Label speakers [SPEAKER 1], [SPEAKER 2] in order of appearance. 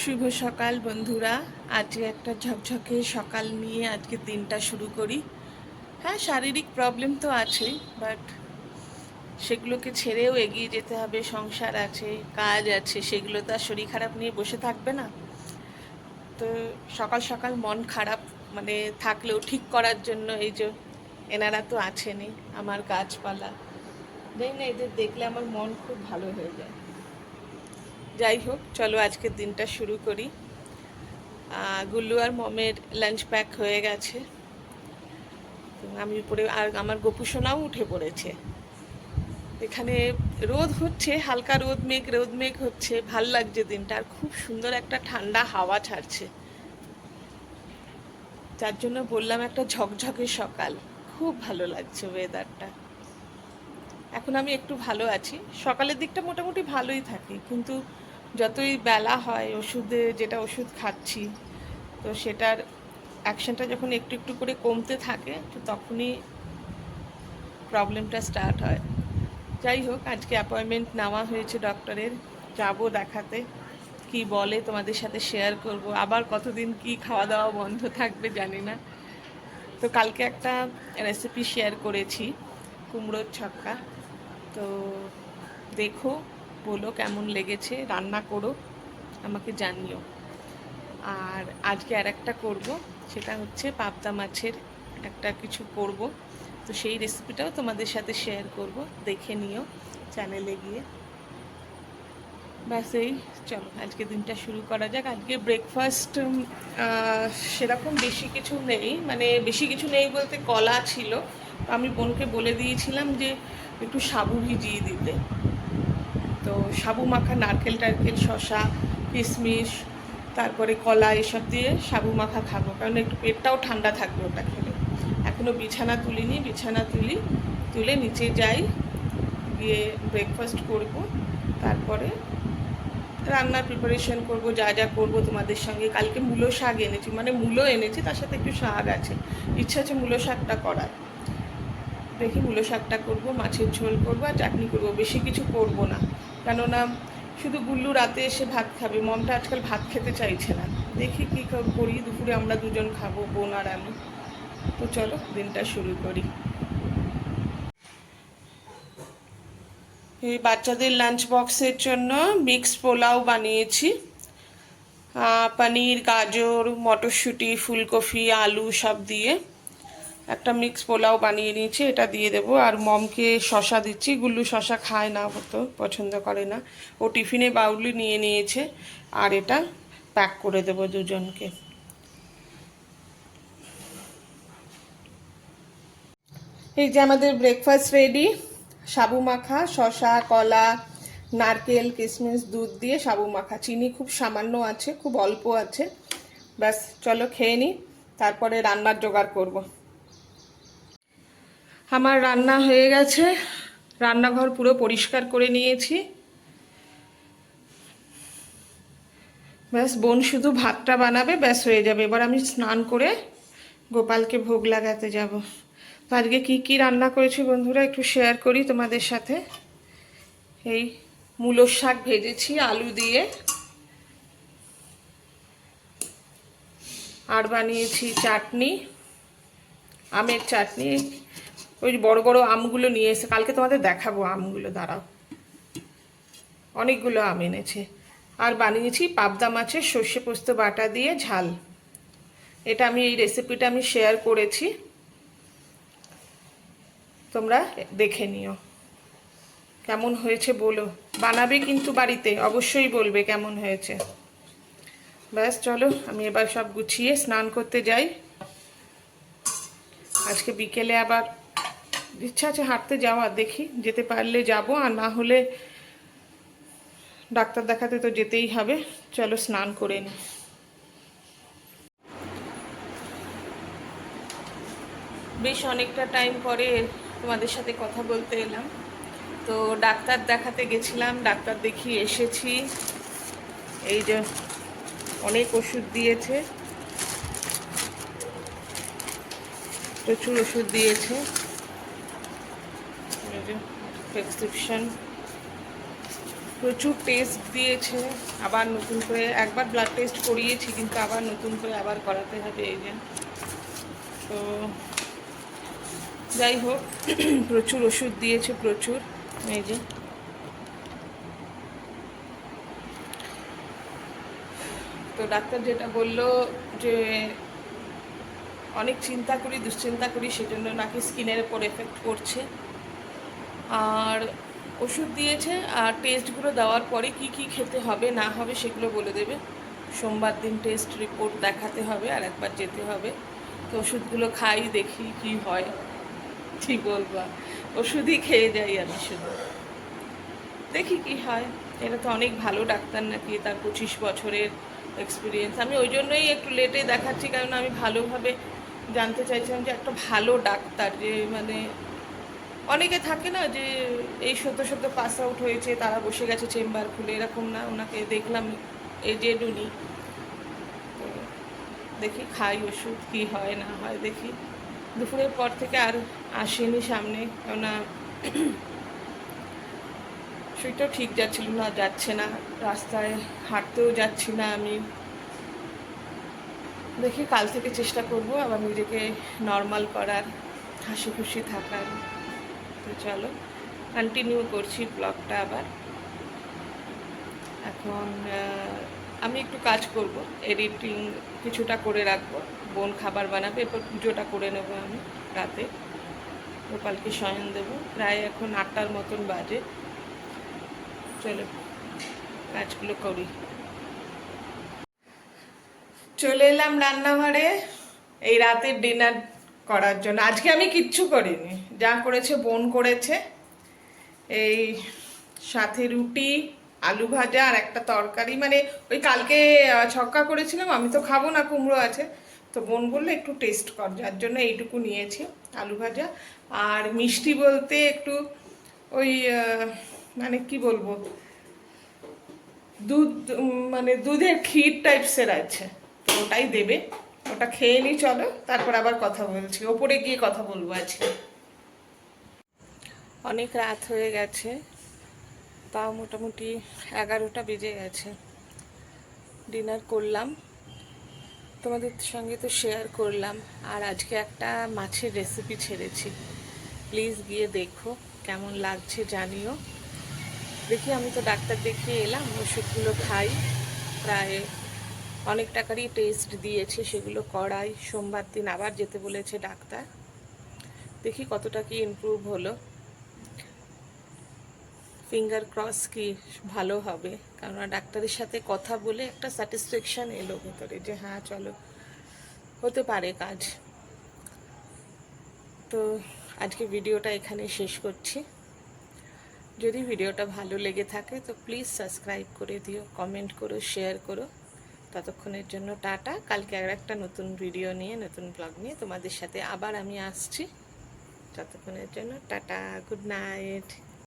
[SPEAKER 1] শুভ সকাল বন্ধুরা। আজকে একটা ঝকঝকে সকাল নিয়ে আজকে দিনটা শুরু করি। হ্যাঁ, শারীরিক প্রবলেম তো আছেই, বাট সেগুলোকে ছেড়েও এগিয়ে যেতে হবে। সংসার আছে, কাজ আছে, সেগুলো তো আর শরীর খারাপ নিয়ে বসে থাকবে না। তো সকাল সকাল মন খারাপ মানে থাকলেও ঠিক করার জন্য এই যে এনারা তো আছেনই, আমার গাছপালা, যাই না, এদের দেখলে আমার মন খুব ভালো হয়ে যায়। যাই হোক, চলো আজকের দিনটা শুরু করি। গুল্লু আর মমের লাঞ্চ প্যাক হয়ে গেছে। তো আমি উপরে, আর আমার গোপু সোনাও উঠে পড়েছে। এখানে রোদ হচ্ছে, হালকা রোদ মেঘ হচ্ছে, ভাল লাগছে দিনটা, আর খুব সুন্দর একটা ঠান্ডা হাওয়া ছাড়ছে। যার জন্য বললাম একটা ঝকঝকে সকাল, খুব ভালো লাগছে ওয়েদারটা। এখন আমি একটু ভালো আছি, সকালের দিকটা মোটামুটি ভালোই থাকি, কিন্তু যতই বেলা হয় যেটা ওষুধ খাচ্ছি, তো সেটার অ্যাকশনটা যখন একটু একটু করে কমতে থাকে, তো তখনই প্রবলেমটা স্টার্ট হয়। যাই হোক, আজকে অ্যাপয়েন্টমেন্ট নেওয়া হয়েছে ডক্টরের, যাব দেখাতে। কি বলে তোমাদের সাথে শেয়ার করব। আবার কতদিন কি খাওয়া দাওয়া বন্ধ থাকবে জানি না। তো কালকে একটা রেসিপি শেয়ার করেছি, কুমড়োর ছক্কা। তো দেখো, বলো কেমন লেগেছে, রান্না করো, আমাকে জানিও। আর আজকে আর একটা করবো, সেটা হচ্ছে পাবদা মাছের একটা কিছু করব। তো সেই রেসিপিটাও তোমাদের সাথে শেয়ার করব, দেখে নিও চ্যানেলে গিয়ে। ব্যাস এই, চলো আজকে দিনটা শুরু করা যাক। আজকে ব্রেকফাস্ট সেরকম বেশি কিছু নেই, মানে বেশি কিছু নেই বলতে কলা ছিল। আমি বোনকে বলে দিয়েছিলাম যে একটু সাবু ভিজিয়ে দিতে। তো সাবু মাখা, নারকেল টারকেল, শসা, কিশমিশ, তারপরে কলা, এসব দিয়ে সাবু মাখা খাবো, কারণ একটু পেটটাও ঠান্ডা থাকবে ওটা খেলে। এখনও বিছানা তুলিনি, বিছানা তুলে নিচে যাই, গিয়ে ব্রেকফাস্ট করব, তারপরে রান্নার প্রিপারেশন করব। যা যা করব তোমাদের সঙ্গে। কালকে মূলো শাক এনেছি, মানে মূলো এনেছি, তার সাথে একটু শাক আছে, ইচ্ছা আছে মূলো শাকটা করার। দেখি মূলো শাকটা করবো, মাছের ঝোল করবো আর চাটনি করবো, বেশি কিছু করব না। কেননা শুধু গুল্লু রাতে এসে ভাত খাবে, মমটা আজকাল ভাত খেতে চাইছে না। দেখি কী করি, দুপুরে আমরা দুজন খাবো, বোন আর আমি। তো চলো দিনটা শুরু করি। এই বাচ্চাদের লাঞ্চ বক্সের জন্য মিক্স পোলাও বানিয়েছি। পনির, গাজর, মটরশুঁটি, ফুলকপি, আলু সব দিয়ে একটা মিক্স পোলাও বানিয়ে নিয়েছি, এটা দিয়ে দেবো। আর মমকে শশা দিচ্ছি, গুল্লু শশা খায় না, হতো পছন্দ করে না, ও টিফিনে বাউলি নিয়ে নিয়েছে। আর এটা প্যাক করে দেবো দুজনকে। এই যে আমাদের ব্রেকফাস্ট রেডি। সাবু মাখা, শশা, কলা, নারকেল, কিশমিশ, দুধ দিয়ে সাবু মাখা। চিনি খুব সামান্য আছে, খুব অল্প আছে। ব্যাস, চলো খেয়ে নিই, তারপরে রান্নার জোগাড় করব। আমার রান্না হয়ে গেছে, রান্নাঘর পুরো পরিষ্কার করে নিয়েছি। ব্যাস, বোন শুধু ভাতটা বানাবে, ব্যাস হয়ে যাবে। এবার আমি স্নান করে গোপালকে ভোগ লাগাতে যাব। তো আজকে কী কী রান্না করেছি বন্ধুরা একটু শেয়ার করি তোমাদের সাথে। এই মূলোর শাক ভেজেছি আলু দিয়ে, আর বানিয়েছি চাটনি, আমের চাটনি। ওই বড় বড় আমগুলো নিয়ে এসে কালকে তোমাদের দেখাবো আমগুলো, দাঁড়াও, অনেকগুলো আম এনেছে। আর বানিয়েছি পাবদা মাছের সর্ষে পোস্ত বাটা দিয়ে ঝাল। এটা আমি, এই রেসিপিটা আমি শেয়ার করেছি, তোমরা দেখে নিও। কেমন হয়েছে বলো, বানাবে কিন্তু বাড়িতে, অবশ্যই বলবে কেমন হয়েছে। ব্যাস চলো, আমি এবার সব গুছিয়ে স্নান করতে যাই। আজকে বিকেলে আবার ইচ্ছা আছে হাঁটতে যাওয়ার, দেখি যেতে পারলে যাব, আর না হলে ডাক্তার দেখাতে তো যেতেই হবে। চলো স্নান করে নিই। বেশ অনেকটা টাইম পরে তোমাদের সাথে কথা বলতে এলাম। তো ডাক্তার দেখাতে গেছিলাম, ডাক্তার দেখিয়ে এসেছি। এই যে অনেক ওষুধ দিয়েছে, প্রচুর ওষুধ দিয়েছে। এই যে প্রেসক্রিপশন, প্রচুর টেস্ট দিয়েছে, আবার নতুন করে একবার ব্লাড টেস্ট করিয়েছি, কিন্তু আবার নতুন করে আবার করাতে হবে। এই যে তো যাই হোক, প্রচুর ওষুধ দিয়েছে, প্রচুর। এই যে তো ডাক্তার যেটা বললো যে অনেক চিন্তা করি, দুশ্চিন্তা করি, সেজন্য নাকি স্কিনের ওপর এফেক্ট করছে। আর ওষুধ দিয়েছে, আর টেস্টগুলো দেওয়ার পরে কি কি খেতে হবে না হবে সেগুলো বলে দেবে। সোমবার দিন টেস্ট রিপোর্ট দেখাতে হবে, আর একবার যেতে হবে। তো ওষুধগুলো খাই, দেখি কি হয়। ঠিক বলবো, ওষুধই খেয়ে যাই আমি শুধু, দেখি কি হয়। এটা তো অনেক ভালো ডাক্তার নাকি, তার 25 বছরের এক্সপিরিয়েন্স। আমি ওই জন্যই একটু লেটে দেখাচ্ছি, কারণ আমি ভালোভাবে জানতে চাইছিলাম যে একটা ভালো ডাক্তার, যে মানে অনেকে থাকে না যে এই সদ্য সদ্য পাস আউট হয়েছে, তারা বসে গেছে চেম্বার খুলে, এরকম না। ওনাকে দেখলাম এজেড উনি। তো দেখি খাই ওষুধ, কি হয় না হয় দেখি। দুপুরের পর থেকে আর আসেনি সামনে, কেননা শরীরটাও ঠিক যাচ্ছিল না, যাচ্ছে না, রাস্তায় হাঁটতেও যাচ্ছি না আমি। দেখি কাল থেকে চেষ্টা করব আবার নিজেকে নর্মাল করার, হাসি খুশি থাকার। তো চলো কন্টিনিউ করছি ব্লগটা আবার। এখন আমি একটু কাজ করব, এডিটিং কিছুটা করে রাখবো, বোন খাবার বানাবে, এরপর পুজোটা করে নেব আমি রাতে, গোপালকে শয়ন দেবো। প্রায় এখন 8টার মতন বাজে। চলো কাজগুলো করি। চলে এলাম রান্নাঘরে এই রাতের ডিনার করার জন্য। আজকে আমি কিচ্ছু করিনি, যা করেছে বোন করেছে। এই সাথে রুটি, আলু ভাজা আর একটা তরকারি, মানে ওই কালকে ছক্কা করেছিলাম, আমি তো খাবো না, কুমড়ো আছে। তো বোন বললো একটু টেস্ট কর, যার জন্য এইটুকু নিয়েছি, আলু ভাজা। আর মিষ্টি বলতে একটু ওই মানে কি বলবো, দুধ, মানে দুধের ক্ষীর টাইপসের আছে, তো ওটাই দেবে। ওটা খেয়ে নি, চলো তারপর আবার কথা বলছি, ওপরে গিয়ে কথা বলবো আজকে। অনেক রাত হয়ে গেছে, তাও মোটামুটি 11টা বেজে গেছে। ডিনার করলাম, তোমাদের সঙ্গে তো শেয়ার করলাম। আর আজকে একটা মাছের রেসিপি ছেড়েছি, প্লিজ গিয়ে দেখো, কেমন লাগছে জানিও। দেখি, আমি তো ডাক্তার দেখিয়ে এলাম, ওষুধগুলো খাই, প্রায় অনেক টাকারই টেস্ট দিয়েছে, সেগুলো করাই। সোমবার দিন আবার যেতে বলেছে ডাক্তার, দেখি কতটা কি ইমপ্রুভ হলো। ফিঙ্গার ক্রস কি ভালো হবে, কারণ ডাক্তারের সাথে কথা বলে একটা স্যাটিসফ্যাকশান এলো ভেতরে, যে হ্যাঁ চলো হতে পারে কাজ। তো আজকে ভিডিওটা এখানে শেষ করছি। যদি ভিডিওটা ভালো লেগে থাকে তো প্লিজ সাবস্ক্রাইব করে দিও, কমেন্ট করো, শেয়ার করো। ততক্ষণের জন্য টাটা। কালকে আর একটা নতুন ভিডিও নিয়ে, নতুন ব্লগ নিয়ে তোমাদের সাথে আবার আমি আসছি। ততক্ষণের জন্য টাটা, গুড নাইট।